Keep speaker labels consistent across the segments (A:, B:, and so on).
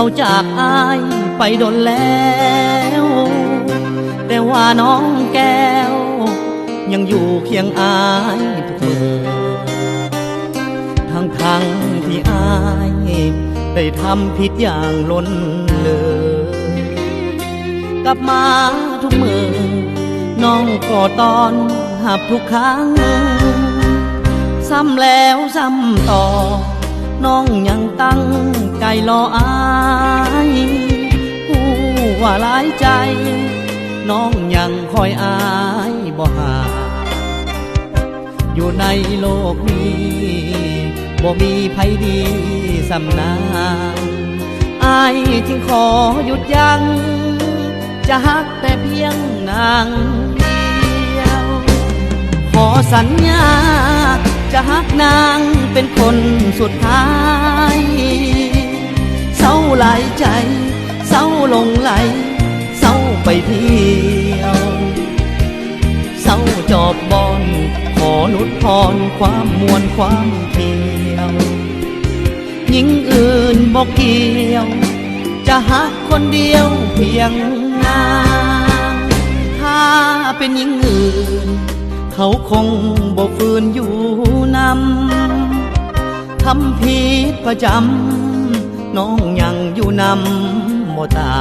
A: เขาจากอายไปโดนแล้วแต่ว่าน้องแก้วยังอยู่เคียงอายทุกเมื่อทั้งที่อายได้ทำผิดอย่างล้นเลยกลับมาทุกมือน้องก็ตอนหับทุกครั้งซ้ำแล้วซ้ำต่อน้องยังตั้งใจรออายผู้ว่าหลายใจน้องยังคอยอายบ่หาอยู่ในโลกนี้บ่มีไผดีสำนางอายจึงขอหยุดยั้งจะฮักแต่เพียงนางเดียวขอสัญญาจะฮักนางเป็นคนสุดท้ายเศร้าหลายใจเศร้าหลงไหลเศร้าไปเที่ยวเศร้าจอบบอนขอนุดพรความมวลความเที่ยวหญิงอื่นบอกเกี่ยวจะฮักคนเดียวเพียงนางถ้าเป็นหญิงอื่นเขาคงบ่ฝืนอยู่นำทำผิดประจำน้องยังอยู่นำบ่ตา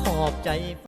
A: ขอบใจ